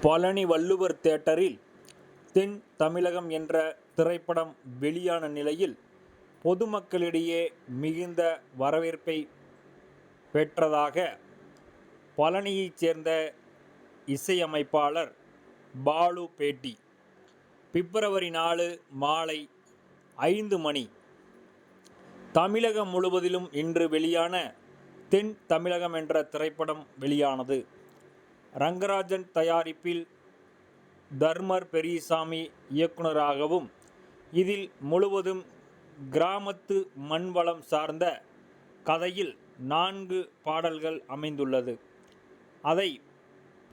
பழனி வள்ளுவர் தியேட்டரில் தென் தமிழகம் என்ற திரைப்படம் வெளியான நிலையில் பொதுமக்களிடையே மிகுந்த வரவேற்பை பெற்றதாக பழனியைச் சேர்ந்த இசையமைப்பாளர் பாலு பேட்டி. பிப்ரவரி 4 மாலை 5 மணி. தமிழகம் முழுவதிலும் இன்று வெளியான தென் தமிழகம் என்ற திரைப்படம் வெளியானது. ரங்கராஜன் தயாரிப்பில் தர்மர் பெரியசாமி இயக்குனராகவும், இதில் முழுவதும் கிராமத்து மண்வளம் சார்ந்த கதையில் 4 பாடல்கள் அமைந்துள்ளது. அதை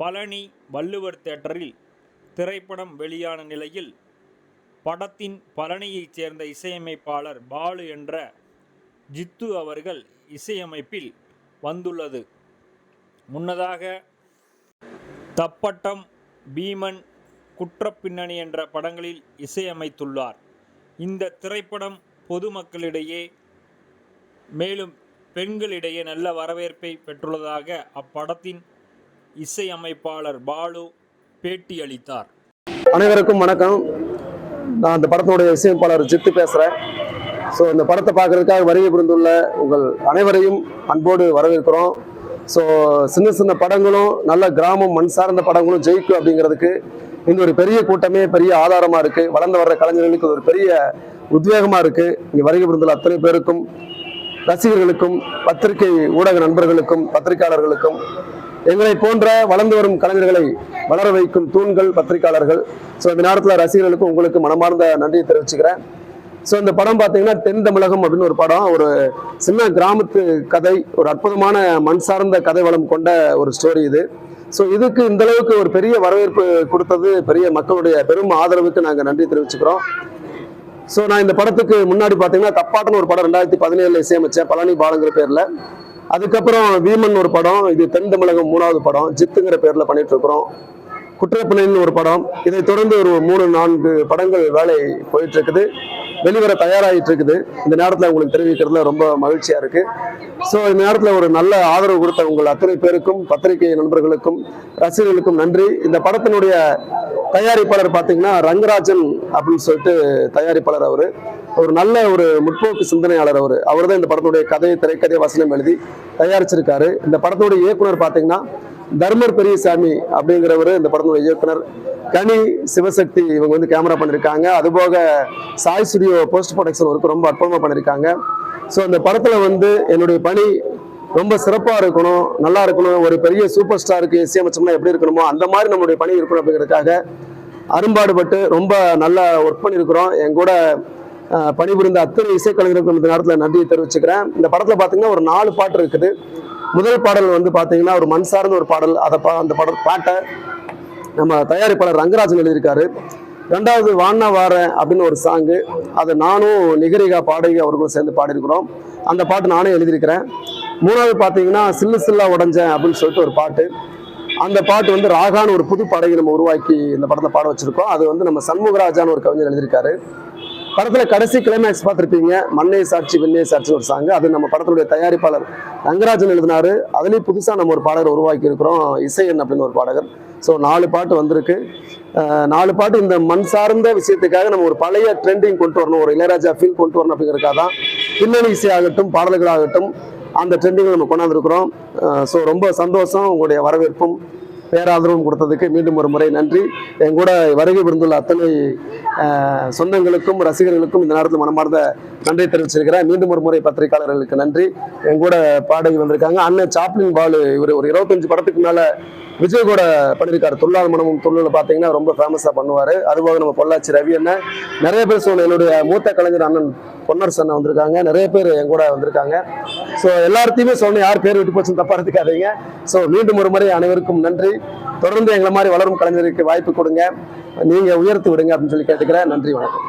பழனி வள்ளுவர் தியேட்டரில் திரைப்படம் வெளியான நிலையில் படத்தின் பழனியைச் சேர்ந்த இசையமைப்பாளர் பாலு என்ற ஜித்து அவர்கள் இசையமைப்பில் வந்துள்ளது. முன்னதாக தப்பட்டம், பீமன், குற்றப்பின்னணி என்ற படங்களில் இசையமைத்துள்ளார். இந்த திரைப்படம் பொதுமக்களிடையே மேலும் பெண்களிடையே நல்ல வரவேற்பை பெற்றுள்ளதாக அப்படத்தின் இசையமைப்பாளர் பாலு பேட்டி அளித்தார். அனைவருக்கும் வணக்கம். நான் அந்த படத்தினுடைய இசையமைப்பாளர் ஜித்து பேசுகிறேன். ஸோ இந்த படத்தை பார்க்கறதுக்காக வருகை புரிந்துள்ள உங்கள் அனைவரையும் அன்போடு வரவேற்கிறோம். ஸோ சின்ன சின்ன படங்களும் நல்ல கிராமம் மண் சார்ந்த படங்களும் ஜெயிக்கும் அப்படிங்கிறதுக்கு இந்த ஒரு பெரிய கூட்டமே பெரிய ஆதாரமாக இருக்குது. வளர்ந்து வர்ற கலைஞர்களுக்கு ஒரு பெரிய உத்வேகமாக இருக்குது. இங்கே வருகை புரிந்துள்ள அத்தனை பேருக்கும், ரசிகர்களுக்கும், பத்திரிகை ஊடக நண்பர்களுக்கும், பத்திரிகையாளர்களுக்கும், எங்களை போன்ற வளர்ந்து வரும் கலைஞர்களை வளர வைக்கும் தூண்கள் பத்திரிகையாளர்கள். ஸோ இந்த நேரத்தில் ரசிகர்களுக்கும் உங்களுக்கு மனமார்ந்த நன்றியை தெரிவிச்சுக்கிறேன். ஸோ இந்த படம் பார்த்தீங்கன்னா தென் தமிழகம் அப்படின்னு ஒரு படம், ஒரு சின்ன கிராமத்து கதை, ஒரு அற்புதமான மண் சார்ந்த கதை வளம் கொண்ட ஒரு ஸ்டோரி இது. ஸோ இதுக்கு இந்த அளவுக்கு ஒரு பெரிய வரவேற்பு கொடுத்தது பெரிய மக்களுடைய பெரும் ஆதரவுக்கு நாங்கள் நன்றி தெரிவிச்சுக்கிறோம். ஸோ நான் இந்த படத்துக்கு முன்னாடி பார்த்தீங்கன்னா தப்பாட்டன் ஒரு படம் 2017 இசையமைச்சேன், பழனி பாலுங்கிற பேரில். அதுக்கப்புறம் வீமன் ஒரு படம், இது தென் தமிழகம் 3வது படம், ஜித்துங்கிற பேரில் பண்ணிட்டு இருக்கிறோம். குற்றப்பின்னணின்னு ஒரு படம், இதை தொடர்ந்து ஒரு 3-4 படங்கள் வேலை போயிட்டு இருக்குது, வெளிவர தயாராகிட்டு இருக்குது. இந்த நேரத்தில் உங்களுக்கு தெரிவிக்கிறதுல ரொம்ப மகிழ்ச்சியா இருக்கு. ஸோ இந்த நேரத்தில் ஒரு நல்ல ஆதரவு கொடுத்த உங்கள் அத்தனை பேருக்கும், பத்திரிகை நண்பர்களுக்கும், ரசிகர்களுக்கும் நன்றி. இந்த படத்தினுடைய தயாரிப்பாளர் பார்த்தீங்கன்னா ரங்கராஜன் அப்படின்னு சொல்லிட்டு தயாரிப்பாளர். அவர் ஒரு நல்ல ஒரு முற்போக்கு சிந்தனையாளர். அவர் தான் இந்த படத்தினுடைய கதை, திரைக்கதை, வசனம் எழுதி தயாரிச்சிருக்காரு. இந்த படத்தினுடைய இயக்குனர் பார்த்தீங்கன்னா தர்மர் பெரியசாமி அப்படிங்கிறவர் இந்த படத்தினுடைய இயக்குனர். கனி, சிவசக்தி இவங்க வந்து கேமரா பண்ணியிருக்காங்க. அதுபோக Sai studio post production work ரொம்ப அற்புதமாக பண்ணியிருக்காங்க. ஸோ இந்த படத்தில் வந்து என்னுடைய பணி ரொம்ப சிறப்பாக இருக்கணும், நல்லா இருக்கணும். ஒரு பெரிய சூப்பர் ஸ்டாருக்கு இசையமைச்சோம்னா எப்படி இருக்கணுமோ அந்த மாதிரி நம்மளுடைய பணி இருக்கணும் அப்படிங்கிறதுக்காக அரும்பாடுபட்டு ரொம்ப நல்லா ஒர்க் பண்ணியிருக்கிறோம். என் கூட பணிபுரிந்த அத்தனை இசைக்கலைஞருக்கும் இந்த நேரத்தில் நன்றியை தெரிவிச்சுக்கிறேன். இந்த படத்தில் பார்த்தீங்கன்னா ஒரு 4 பாட்டு இருக்குது. முதல் பாடல் வந்து பார்த்தீங்கன்னா ஒரு மண் சார்ந்த ஒரு பாடல். அந்த பாட்டை நம்ம தயாரிப்பாளர் ரங்கராஜன் எழுதியிருக்காரு. 2வது வானா வாரேன் அப்படின்னு ஒரு சாங்கு, அதை நானும் நிகரிகா பாடகி அவர்களும் சேர்ந்து பாடியிருக்கிறோம். அந்த பாட்டு நானே எழுதியிருக்கிறேன். 3வது பார்த்தீங்கன்னா சில்லு சில்லா உடஞ்சேன் அப்படின்னு சொல்லிட்டு ஒரு பாட்டு. அந்த பாட்டு வந்து ராகான்னு ஒரு புது பாடகி நம்ம உருவாக்கி இந்த படத்தில் பாட வச்சிருக்கோம். அது வந்து நம்ம சண்முகராஜான்னு ஒரு கவிஞர் எழுதியிருக்காரு. படத்தில் கடைசி கிளைமேக்ஸ் பார்த்துருப்பீங்க, மண்ணே சாட்சி வெண்ணே சாட்சி ஒரு சாங்கு. அது நம்ம படத்தினுடைய தயாரிப்பாளர் ரங்கராஜன் எழுதினாரு. அதுலேயும் புதுசாக நம்ம ஒரு பாடகர் உருவாக்கி இருக்கிறோம், இசையன் அப்படின்னு ஒரு பாடகர். ஸோ 4 பாட்டு வந்திருக்கு. 4 பாட்டு இந்த மண் சார்ந்த விஷயத்துக்காக நம்ம ஒரு பழைய ட்ரெண்டிங் கொண்டு வரணும், ஒரு இளையராஜா ஃபீல் கொண்டு வரணும் அப்படிங்கிறதுக்காக தான் பின்னணி இசையாகட்டும் பாடல்களாகட்டும் அந்த ட்ரெண்டிங்கை நம்ம கொண்டாந்துருக்கிறோம். ஸோ ரொம்ப சந்தோஷம். உங்களுடைய வரவேற்பும் பேராதரவும் கொடுத்ததுக்கு மீண்டும் ஒரு முறை நன்றி. என் கூட வருகை புரிந்துள்ள அத்தனை சொந்தங்களுக்கும் ரசிகர்களுக்கும் இந்த நேரத்தில் மனமார்ந்த நன்றி தெரிவிச்சிருக்கிறேன். மீண்டும் ஒரு முறை பத்திரிகையாளர்களுக்கு நன்றி. என் கூட பாடகி வந்திருக்காங்க அண்ணன் சாப்ளின் பாலு. இவர் ஒரு 25 படத்துக்கு மேலே விஜய் கூட பண்ணியிருக்காரு. தொழிலாளர் மனமும் தொழில் பார்த்தீங்கன்னா ரொம்ப ஃபேமஸாக பண்ணுவார். அதுபோக நம்ம பொள்ளாச்சி ரவி அண்ணன், நிறைய பேர் சொன்ன என்னுடைய மூத்த கலைஞர் அண்ணன் பொன்னர் அண்ணன் வந்திருக்காங்க. நிறைய பேர் என் கூட வந்திருக்காங்க. ஸோ எல்லாத்தையுமே சொன்ன யார் பேர் விட்டு போச்சுன்னு தப்பா எடுத்துக்காதீங்க. ஸோ மீண்டும் ஒரு முறை அனைவருக்கும் நன்றி. தொடர்ந்து எங்களை மாதிரி வளரும் கலைஞருக்கு வாய்ப்பு கொடுங்க, நீங்கள் உயர்த்து விடுங்க அப்படின்னு சொல்லி கேட்டுக்கிறேன். நன்றி, வணக்கம்.